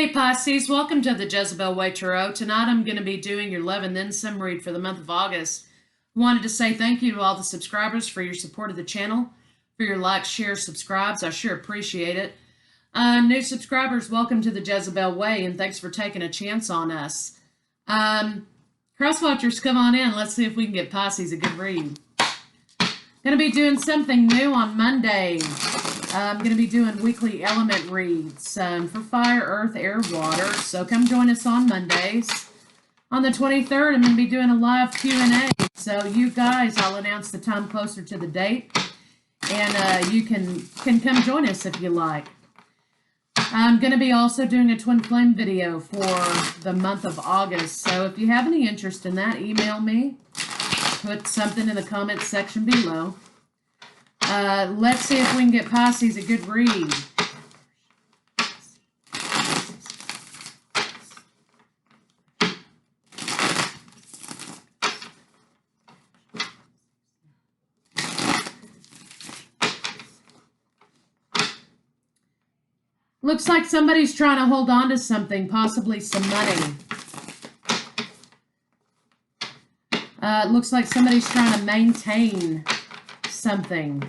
Hey Pisces, welcome to the Jezebel Way Tarot. Tonight I'm going to be doing your love and then some read for the month of August. I wanted to say thank you to all the subscribers for your support of the channel, for your likes, shares, subscribes. I sure appreciate it. New subscribers, welcome to the Jezebel Way, and thanks for taking a chance on us. Crosswatchers, come on in. Let's see if we can get Pisces a good read. Going to be doing something new on Monday. I'm going to be doing weekly element reads for fire, earth, air, water. So come join us on Mondays. On the 23rd, I'm going to be doing a live Q&A. So you guys, I'll announce the time closer to the date. And you can come join us if you like. I'm going to be also doing a twin flame video for the month of August. So if you have any interest in that, email me. Put something in the comments section below. Let's see if we can get Pisces a good read. Looks like somebody's trying to hold on to something, possibly some money. Looks like somebody's trying to maintain something.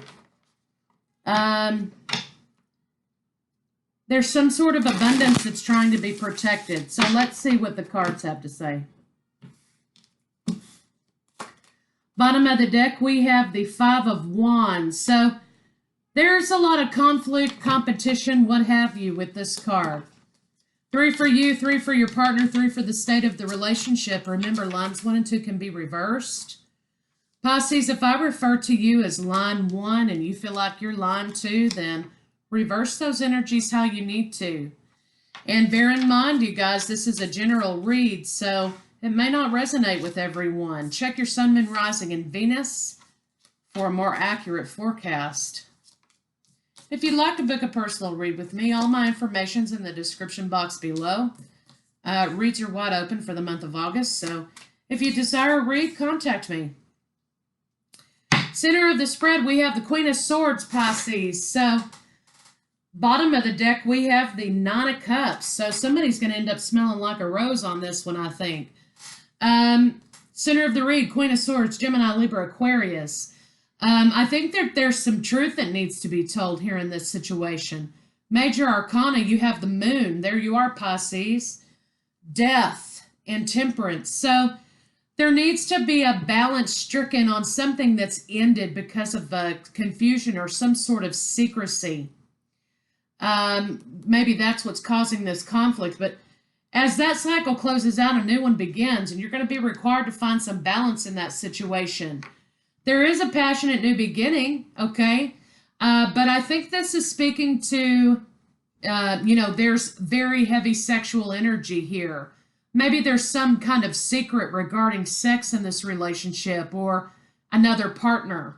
There's some sort of abundance that's trying to be protected. So let's see what the cards have to say. Bottom of the deck, we have the Five of Wands. So there's a lot of conflict, competition, what have you with this card. 3 for you, 3 for your partner, 3 for the state of the relationship. Remember, lines 1 and 2 can be reversed. Pisces, if I refer to you as line 1 and you feel like you're line 2, then reverse those energies how you need to. And bear in mind, you guys, this is a general read, so it may not resonate with everyone. Check your sun, moon, rising, and Venus for a more accurate forecast. If you'd like to book a personal read with me, all my information's in the description box below. Reads are wide open for the month of August, so if you desire a read, contact me. Center of the spread, we have the Queen of Swords, Pisces. So, bottom of the deck, we have the Nine of Cups. So, somebody's going to end up smelling like a rose on this one, I think. Center of the read, Queen of Swords, Gemini, Libra, Aquarius. I think that there's some truth that needs to be told here in this situation. Major Arcana, you have the Moon. There you are, Pisces. Death and Temperance. So, there needs to be a balance stricken on something that's ended because of confusion or some sort of secrecy. Maybe that's what's causing this conflict. But as that cycle closes out, a new one begins, and you're going to be required to find some balance in that situation. There is a passionate new beginning, okay? But I think this is speaking to, there's very heavy sexual energy here. Maybe there's some kind of secret regarding sex in this relationship or another partner.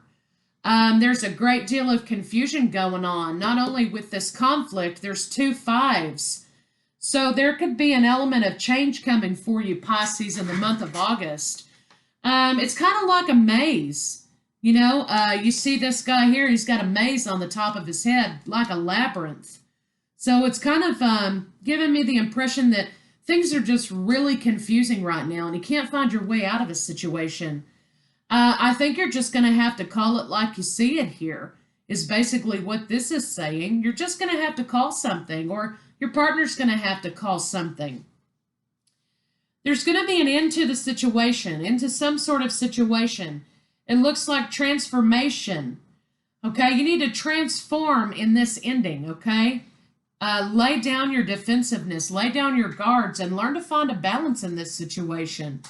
There's a great deal of confusion going on. Not only with this conflict, there's 2 fives. So there could be an element of change coming for you, Pisces, in the month of August. It's kind of like a maze. You see this guy here, he's got a maze on the top of his head, like a labyrinth. So it's kind of giving me the impression that things are just really confusing right now, and you can't find your way out of a situation. I think you're just going to have to call it like you see it here, is basically what this is saying. You're just going to have to call something, or your partner's going to have to call something. There's going to be an end to the situation, into some sort of situation. It looks like transformation. Okay, you need to transform in this ending, okay? Lay down your defensiveness, lay down your guards, and learn to find a balance in this situation.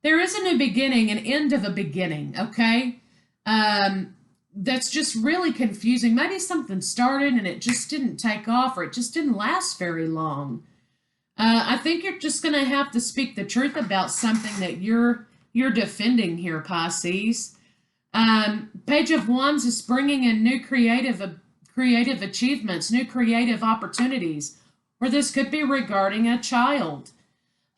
There is a new beginning, an end of a beginning, okay? That's just really confusing. Maybe something started and it just didn't take off, or it just didn't last very long. I think you're just going to have to speak the truth about something that you're defending here, Pisces. Page of Wands is bringing in new creative achievements, new creative opportunities, or this could be regarding a child.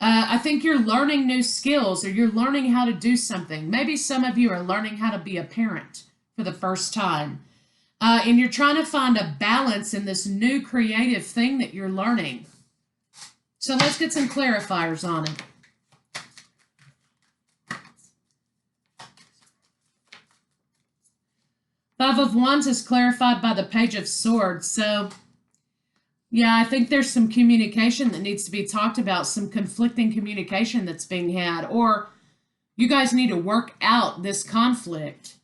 I think you're learning new skills, or you're learning how to do something. Maybe some of you are learning how to be a parent for the first time. And you're trying to find a balance in this new creative thing that you're learning. So let's get some clarifiers on it. Five of Wands is clarified by the Page of Swords. So, yeah, I think there's some communication that needs to be talked about, some conflicting communication that's being had, or you guys need to work out this conflict.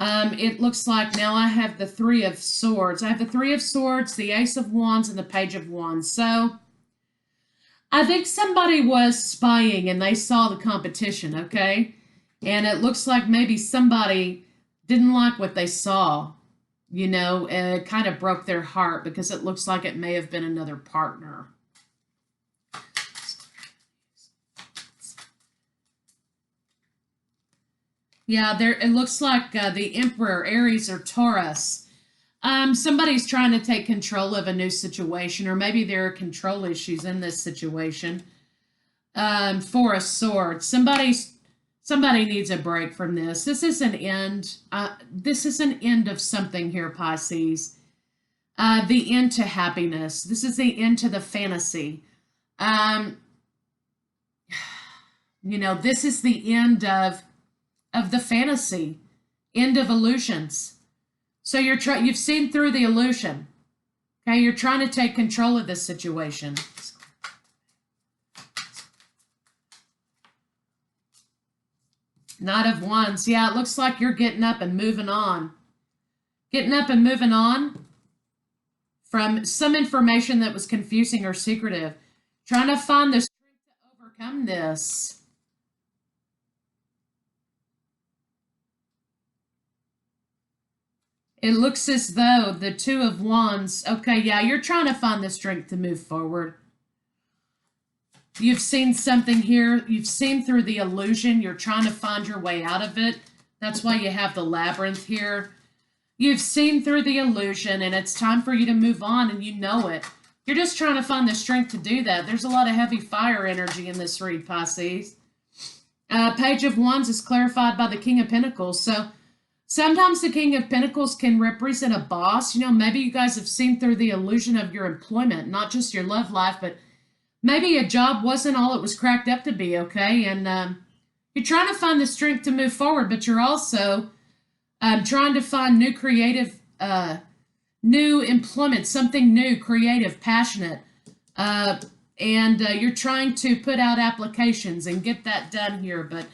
It looks like now I have the Three of Swords. I have the Three of Swords, the Ace of Wands, and the Page of Wands. So I think somebody was spying and they saw the competition, okay? And it looks like maybe somebody didn't like what they saw. You know, it kind of broke their heart because it looks like it may have been another partner. Yeah, there. It looks like the Emperor, Aries, or Taurus. Somebody's trying to take control of a new situation, or maybe there are control issues in this situation. Four of Swords. Somebody needs a break from this. This is an end. This is an end of something here, Pisces. The end to happiness. This is the end to the fantasy. You know, this is the end of the fantasy, end of illusions. So you've seen through the illusion. Okay, you're trying to take control of this situation. Knight of Wands. Yeah, it looks like you're getting up and moving on. Getting up and moving on from some information that was confusing or secretive. Trying to find the strength to overcome this. It looks as though the Two of Wands, okay, yeah, you're trying to find the strength to move forward. You've seen something here. You've seen through the illusion. You're trying to find your way out of it. That's why you have the labyrinth here. You've seen through the illusion, and it's time for you to move on, and you know it. You're just trying to find the strength to do that. There's a lot of heavy fire energy in this read, Pisces. Page of Wands is clarified by the King of Pentacles. So sometimes the King of Pentacles can represent a boss. You know, maybe you guys have seen through the illusion of your employment, not just your love life, but maybe a job wasn't all it was cracked up to be, okay? And you're trying to find the strength to move forward, but you're also trying to find new creative, new employment, something new, creative, passionate. And you're trying to put out applications and get that done here. But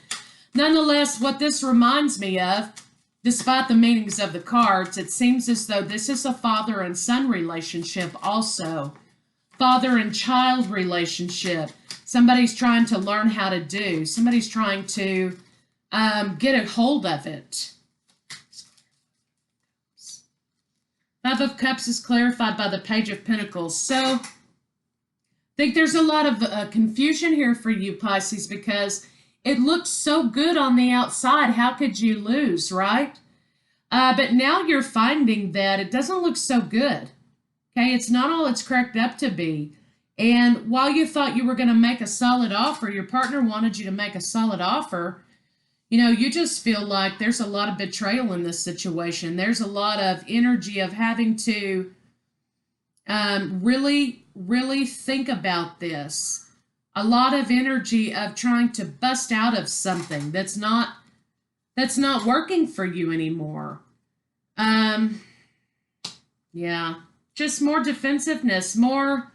nonetheless, what this reminds me of, despite the meanings of the cards, it seems as though this is a father and son relationship also. Father and child relationship. Somebody's trying to learn how to do. Somebody's trying to get a hold of it. Five of Cups is clarified by the Page of Pentacles. So I think there's a lot of confusion here for you, Pisces, because it looks so good on the outside. How could you lose, right? But now you're finding that it doesn't look so good. Okay, it's not all it's cracked up to be. And while you thought you were going to make a solid offer, your partner wanted you to make a solid offer, you know, you just feel like there's a lot of betrayal in this situation. There's a lot of energy of having to really, really think about this. A lot of energy of trying to bust out of something that's not working for you anymore. Yeah. Just more defensiveness, more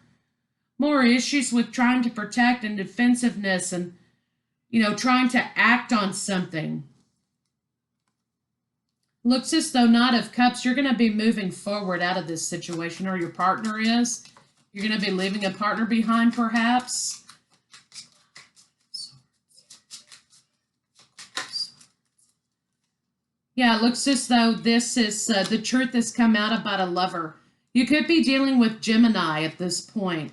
issues with trying to protect and defensiveness and, you know, trying to act on something. Looks as though Knight of Cups, you're going to be moving forward out of this situation, or your partner is. You're going to be leaving a partner behind, perhaps. Yeah, it looks as though this is the truth has come out about a lover. You could be dealing with Gemini at this point.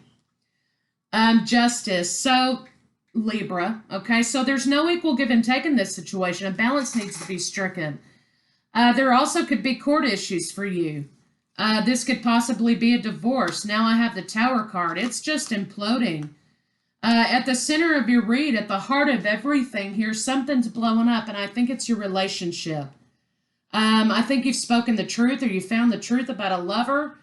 Justice. So, Libra. Okay, so there's no equal give and take in this situation. A balance needs to be stricken. There also could be court issues for you. This could possibly be a divorce. Now I have the Tower card. It's just imploding. At the center of your read, at the heart of everything here, something's blowing up, and I think it's your relationship. I think you've spoken the truth, or you found the truth about a lover.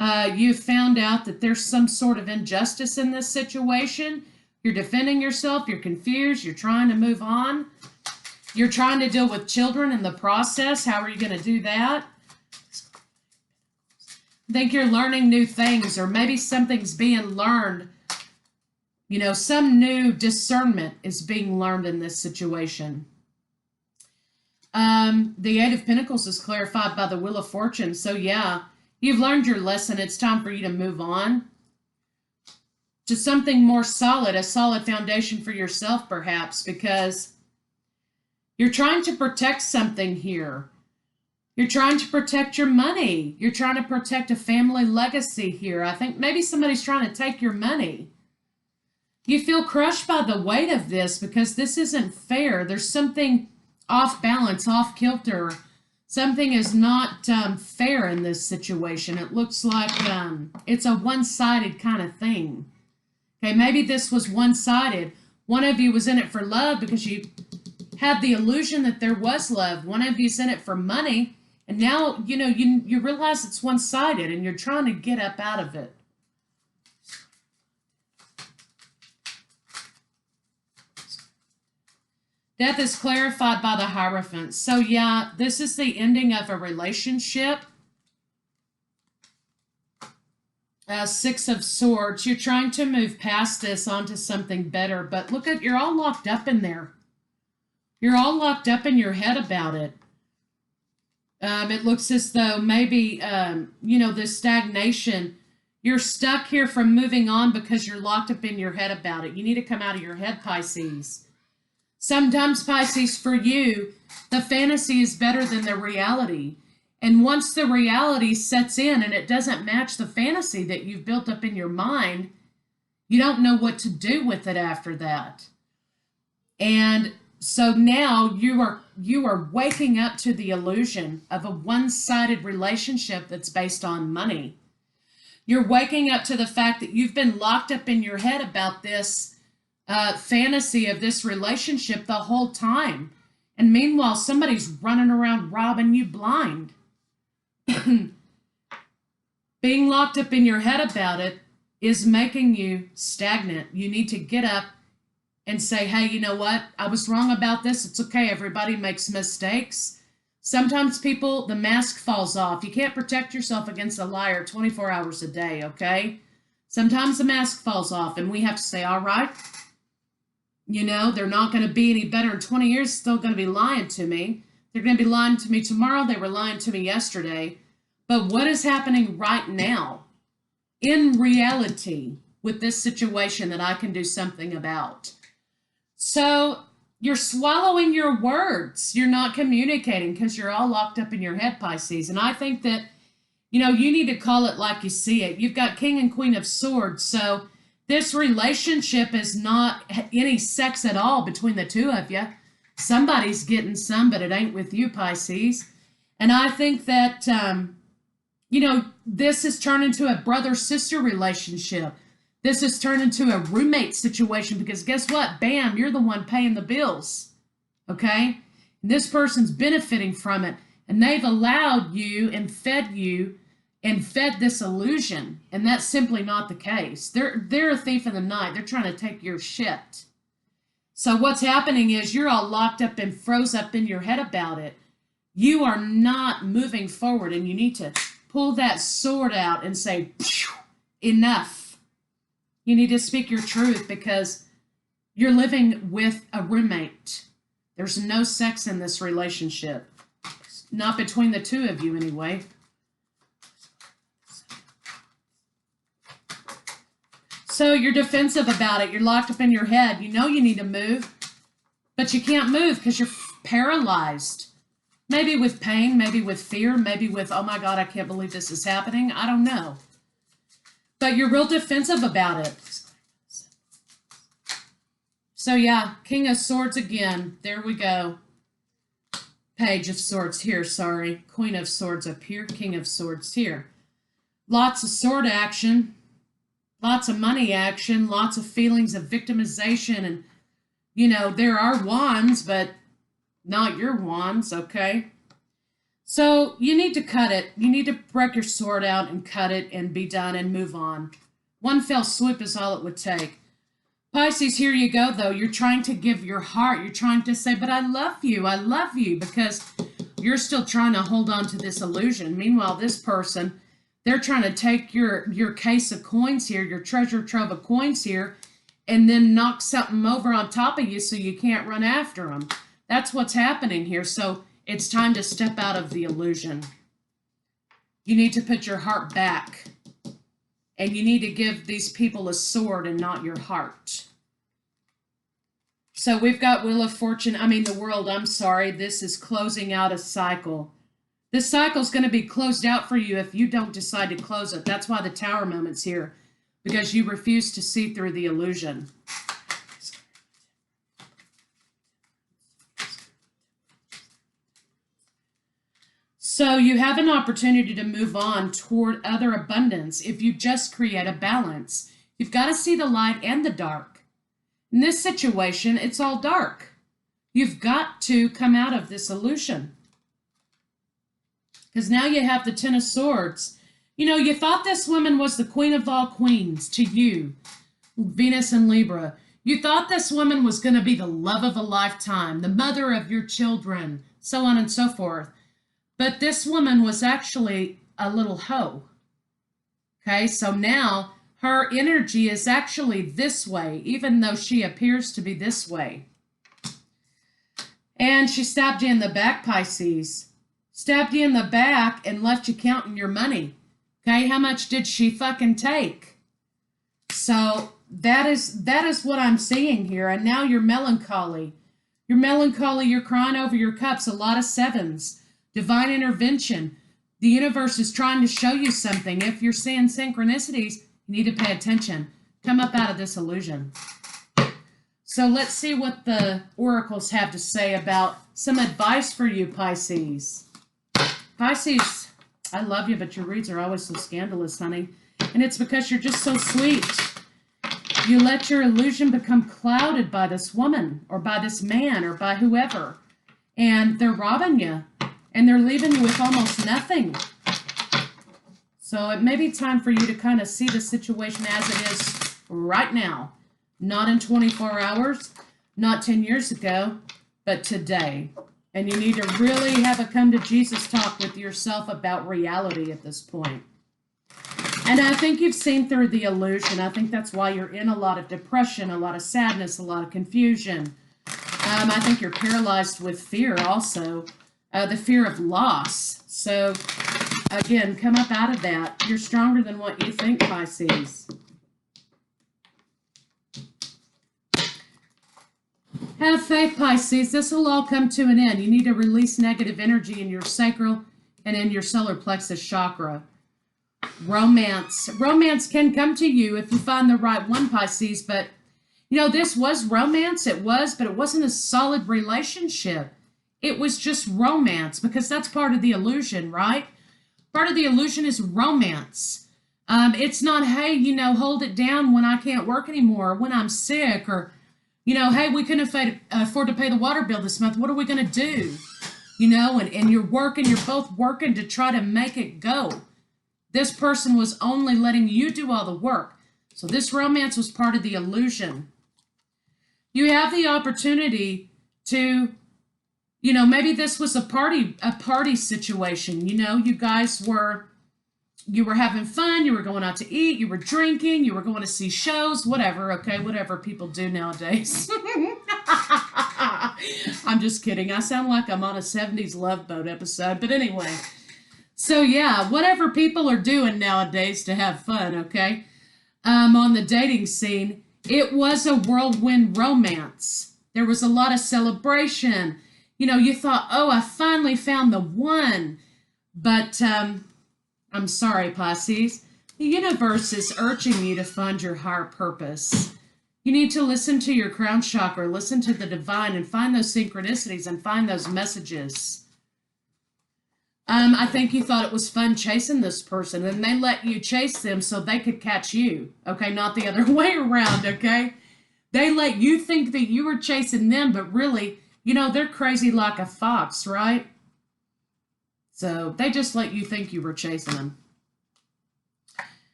You've found out that there's some sort of injustice in this situation. You're defending yourself. You're confused. You're trying to move on. You're trying to deal with children in the process. How are you going to do that? I think you're learning new things, or maybe something's being learned. You know, some new discernment is being learned in this situation. The Eight of Pentacles is clarified by the Wheel of Fortune. So yeah, you've learned your lesson. It's time for you to move on to something more solid, a solid foundation for yourself, perhaps, because you're trying to protect something here. You're trying to protect your money. You're trying to protect a family legacy here. I think maybe somebody's trying to take your money. You feel crushed by the weight of this because this isn't fair. There's something off balance, off kilter. Something is not fair in this situation. It looks like it's a one-sided kind of thing. Okay, maybe this was one-sided. One of you was in it for love because you had the illusion that there was love. One of you's in it for money, and now, you know, you realize it's one-sided, and you're trying to get up out of it. Death is clarified by the Hierophant. So yeah, this is the ending of a relationship. Six of Swords. You're trying to move past this onto something better, but look at, you're all locked up in there. You're all locked up in your head about it. It looks as though maybe, you know, this stagnation, you're stuck here from moving on because you're locked up in your head about it. You need to come out of your head, Pisces. Sometimes, Pisces, for you, the fantasy is better than the reality. And once the reality sets in and it doesn't match the fantasy that you've built up in your mind, you don't know what to do with it after that. And so now you are waking up to the illusion of a one-sided relationship that's based on money. You're waking up to the fact that you've been locked up in your head about this fantasy of this relationship the whole time. And meanwhile, somebody's running around robbing you blind. Being locked up in your head about it is making you stagnant. You need to get up and say, hey, you know what? I was wrong about this. It's okay. Everybody makes mistakes. Sometimes people, the mask falls off. You can't protect yourself against a liar 24 hours a day, okay? Sometimes the mask falls off and we have to say, all right, you know, they're not going to be any better in 20 years, still going to be lying to me. They're going to be lying to me tomorrow. They were lying to me yesterday. But what is happening right now in reality with this situation that I can do something about? So you're swallowing your words. You're not communicating because you're all locked up in your head, Pisces. And I think that, you know, you need to call it like you see it. You've got King and Queen of Swords. So this relationship is not any sex at all between the two of you. Somebody's getting some, but it ain't with you, Pisces. And I think that, you know, this has turned into a brother-sister relationship. This has turned into a roommate situation because guess what? Bam, you're the one paying the bills, okay? And this person's benefiting from it, and they've allowed you and fed this illusion, and that's simply not the case. They're a thief in the night. They're trying to take your shit. So what's happening is you're all locked up and froze up in your head about it. You are not moving forward, and you need to pull that sword out and say, enough. You need to speak your truth because you're living with a roommate. There's no sex in this relationship. Not between the two of you anyway. So you're defensive about it. You're locked up in your head. You know you need to move, but you can't move because you're paralyzed. Maybe with pain, maybe with fear, maybe with, oh my God, I can't believe this is happening. I don't know. But you're real defensive about it. So yeah, King of Swords again. There we go. Page of Swords here, sorry. Queen of Swords up here, King of Swords here. Lots of sword action. Lots of money action, lots of feelings of victimization, and, you know, there are wands, but not your wands, okay? So you need to cut it. You need to break your sword out and cut it and be done and move on. One fell swoop is all it would take. Pisces, here you go, though. You're trying to give your heart. You're trying to say, but I love you, because you're still trying to hold on to this illusion. Meanwhile, this person, they're trying to take your case of coins here, your treasure trove of coins here, and then knock something over on top of you so you can't run after them. That's what's happening here. So it's time to step out of the illusion. You need to put your heart back. And you need to give these people a sword and not your heart. So we've got Wheel of Fortune. The world, I'm sorry. This is closing out a cycle. This cycle is going to be closed out for you if you don't decide to close it. That's why the Tower moment's here. Because you refuse to see through the illusion. So you have an opportunity to move on toward other abundance if you just create a balance. You've got to see the light and the dark. In this situation, it's all dark. You've got to come out of this illusion. Because now you have the Ten of Swords. You thought this woman was the queen of all queens to you, Venus and Libra. You thought this woman was going to be the love of a lifetime, the mother of your children, so on and so forth. But this woman was actually a little hoe. Okay, so now her energy is actually this way, even though she appears to be this way. And she stabbed you in the back, Pisces. Stabbed you in the back and left you counting your money. Okay, how much did she fucking take? So that is what I'm seeing here. And now you're melancholy. You're melancholy, you're crying over your cups, a lot of sevens. Divine intervention. The universe is trying to show you something. If you're seeing synchronicities, you need to pay attention. Come up out of this illusion. So let's see what the oracles have to say about some advice for you, Pisces. Pisces, I love you, but your reads are always so scandalous, honey. And it's because you're just so sweet. You let your illusion become clouded by this woman or by this man or by whoever. And they're robbing you. And they're leaving you with almost nothing. So it may be time for you to kind of see the situation as it is right now. Not in 24 hours, not 10 years ago, but today. And you need to really have a come to Jesus talk with yourself about reality at this point. And I think you've seen through the illusion. I think that's why you're in a lot of depression, a lot of sadness, a lot of confusion. I think you're paralyzed with fear also. The fear of loss. So, again, come up out of that. You're stronger than what you think, Pisces. Have faith, Pisces. This will all come to an end. You need to release negative energy in your sacral and in your solar plexus chakra. Romance. Romance can come to you if you find the right one, Pisces. But, this was romance. It was, but it wasn't a solid relationship. It was just romance, because that's part of the illusion, right? Part of the illusion is romance. It's not, hey, hold it down when I can't work anymore, or when I'm sick, or, hey, we couldn't afford to pay the water bill this month. What are we going to do? And you're both working to try to make it go. This person was only letting you do all the work. So this romance was part of the illusion. You have the opportunity to... maybe this was a party situation. You guys were having fun. You were going out to eat. You were drinking. You were going to see shows, whatever. Okay, whatever people do nowadays. I'm just kidding. I sound like I'm on a 70s Love Boat episode. But anyway, so yeah, whatever people are doing nowadays to have fun, okay? On the dating scene, it was a whirlwind romance. There was a lot of celebration. You thought, oh, I finally found the one. But I'm sorry, Pisces. The universe is urging you to find your higher purpose. You need to listen to your crown chakra, listen to the divine, and find those synchronicities and find those messages. I think you thought it was fun chasing this person, and they let you chase them so they could catch you. Okay, not the other way around, okay? They let you think that you were chasing them, but really... they're crazy like a fox, right? So they just let you think you were chasing them.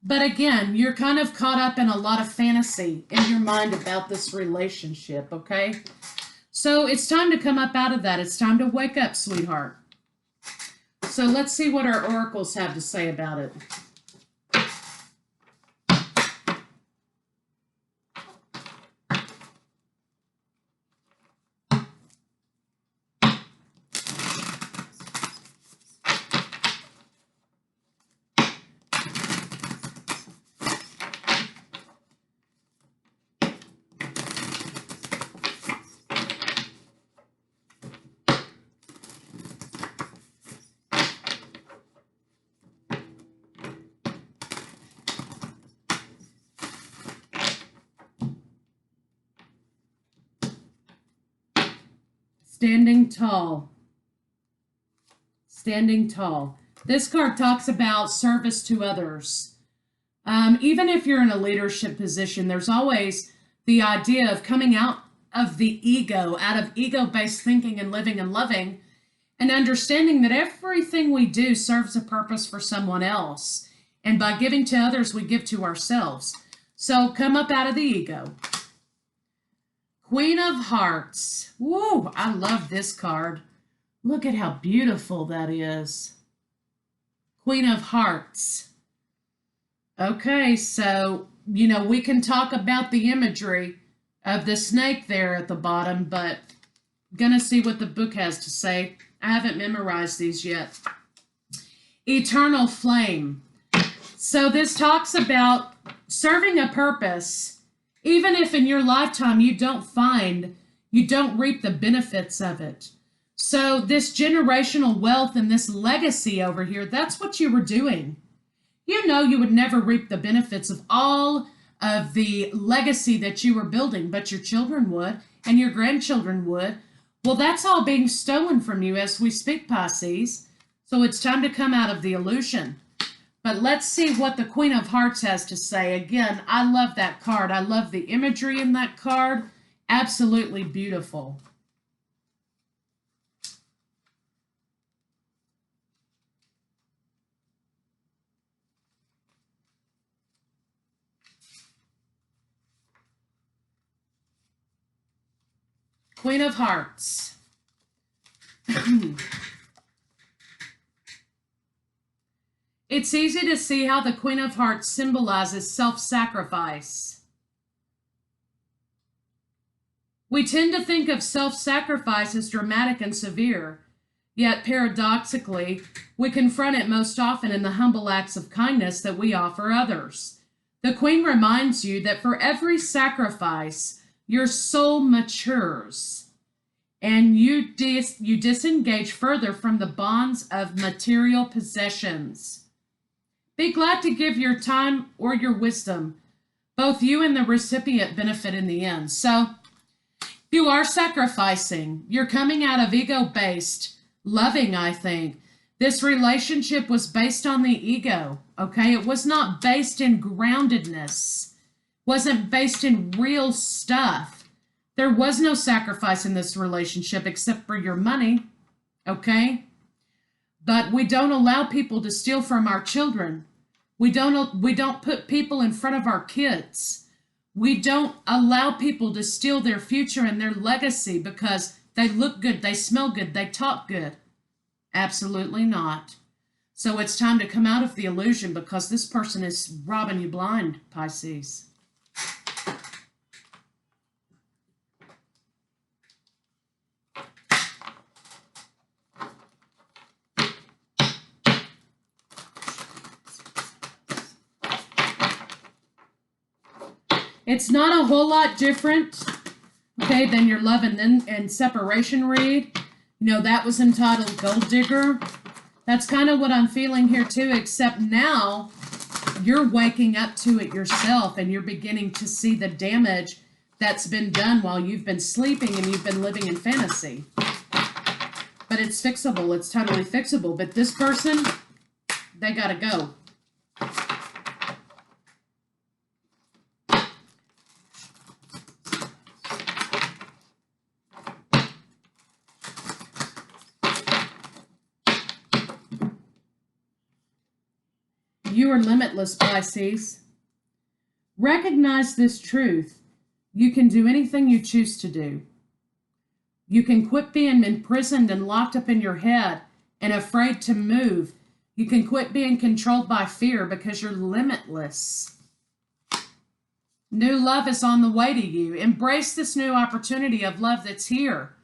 But again, you're kind of caught up in a lot of fantasy in your mind about this relationship, okay? So it's time to come up out of that. It's time to wake up, sweetheart. So let's see what our oracles have to say about it. Standing tall. Standing tall. This card talks about service to others. Even if you're in a leadership position, there's always the idea of coming out of the ego, out of ego-based thinking and living and loving, and understanding that everything we do serves a purpose for someone else. And by giving to others, we give to ourselves. So come up out of the ego. Queen of Hearts. Woo, I love this card. Look at how beautiful that is. Queen of Hearts. Okay, so, we can talk about the imagery of the snake there at the bottom, but gonna see what the book has to say. I haven't memorized these yet. Eternal Flame. So this talks about serving a purpose. Even if in your lifetime you don't reap the benefits of it. So this generational wealth and this legacy over here, that's what you were doing. You would never reap the benefits of all of the legacy that you were building, but your children would, and your grandchildren would. Well, that's all being stolen from you as we speak, Pisces. So it's time to come out of the illusion. But let's see what the Queen of Hearts has to say. Again, I love that card. I love the imagery in that card. Absolutely beautiful. Queen of Hearts. It's easy to see how the Queen of Hearts symbolizes self-sacrifice. We tend to think of self-sacrifice as dramatic and severe, yet paradoxically, we confront it most often in the humble acts of kindness that we offer others. The Queen reminds you that for every sacrifice, your soul matures, and you disengage further from the bonds of material possessions. Be glad to give your time or your wisdom. Both you and the recipient benefit in the end. So you are sacrificing. You're coming out of ego-based loving, I think. This relationship was based on the ego, okay? It was not based in groundedness. Wasn't based in real stuff. There was no sacrifice in this relationship except for your money, okay? But we don't allow people to steal from our children. We don't put people in front of our kids. We don't allow people to steal their future and their legacy because they look good, they smell good, they talk good. Absolutely not. So it's time to come out of the illusion because this person is robbing you blind, Pisces. It's not a whole lot different, okay, than your love and separation read. That was entitled Gold Digger. That's kind of what I'm feeling here too, except now you're waking up to it yourself and you're beginning to see the damage that's been done while you've been sleeping and you've been living in fantasy. But it's fixable. It's totally fixable. But this person, they gotta go. You are limitless, Pisces. Recognize this truth. You can do anything you choose to do. You can quit being imprisoned and locked up in your head and afraid to move. You can quit being controlled by fear because you're limitless. New love is on the way to you. Embrace this new opportunity of love that's here.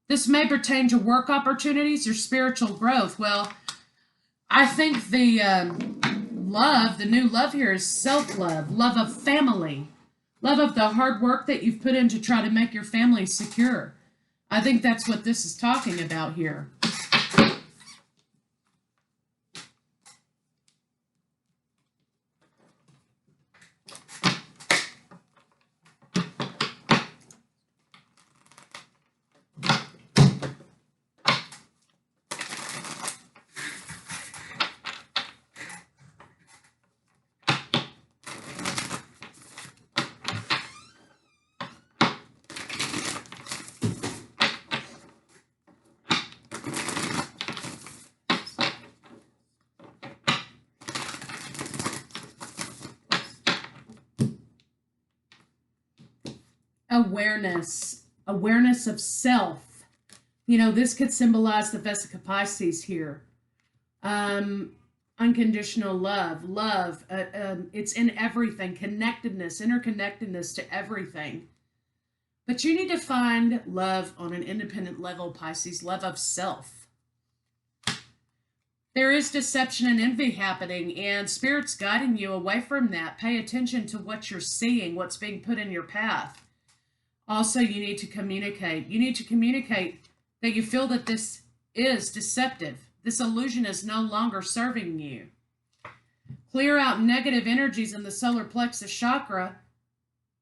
This may pertain to work opportunities or spiritual growth. Well, I think the new love here is self-love, love of family, love of the hard work that you've put in to try to make your family secure. I think that's what this is talking about here. Awareness of self. You know, this could symbolize the Vesica Pisces here. Unconditional love, it's in everything, connectedness, interconnectedness to everything. But you need to find love on an independent level, Pisces, love of self. There is deception and envy happening, and Spirit's guiding you away from that. Pay attention to what you're seeing, what's being put in your path. Also, you need to communicate. You need to communicate that you feel that this is deceptive. This illusion is no longer serving you. Clear out negative energies in the solar plexus chakra,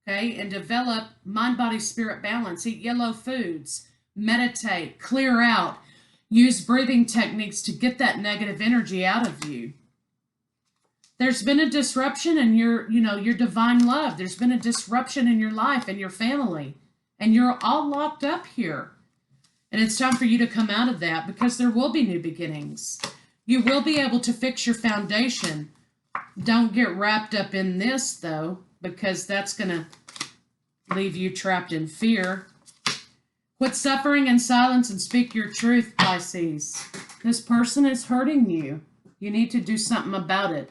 okay, and develop mind-body-spirit balance. Eat yellow foods. Meditate. Clear out. Use breathing techniques to get that negative energy out of you. There's been a disruption in your divine love. There's been a disruption in your life and your family. And you're all locked up here. And it's time for you to come out of that because there will be new beginnings. You will be able to fix your foundation. Don't get wrapped up in this, though, because that's going to leave you trapped in fear. Quit suffering in silence and speak your truth, Pisces. This person is hurting you. You need to do something about it.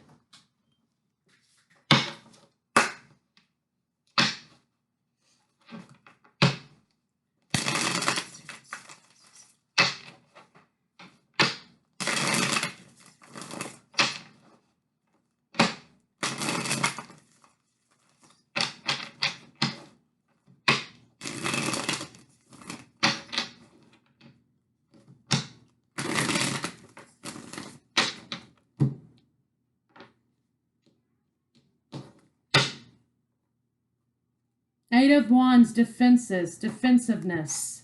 Eight of Wands, defensiveness,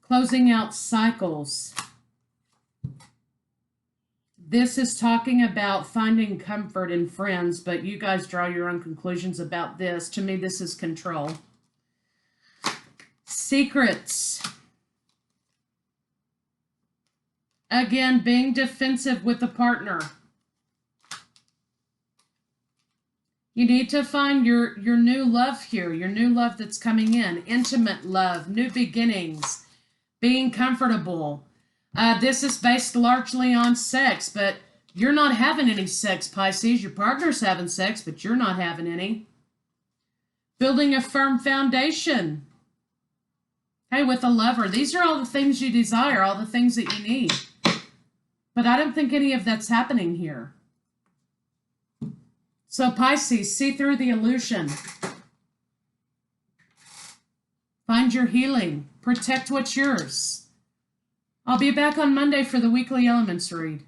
closing out cycles. This is talking about finding comfort in friends, but you guys draw your own conclusions about this. To me, this is control. Secrets. Again, being defensive with a partner. You need to find your new love here, your new love that's coming in. Intimate love, new beginnings, being comfortable. This is based largely on sex, but you're not having any sex, Pisces. Your partner's having sex, but you're not having any. Building a firm foundation. Hey, with a lover, these are all the things you desire, all the things that you need. But I don't think any of that's happening here. So Pisces, see through the illusion. Find your healing. Protect what's yours. I'll be back on Monday for the weekly elements read.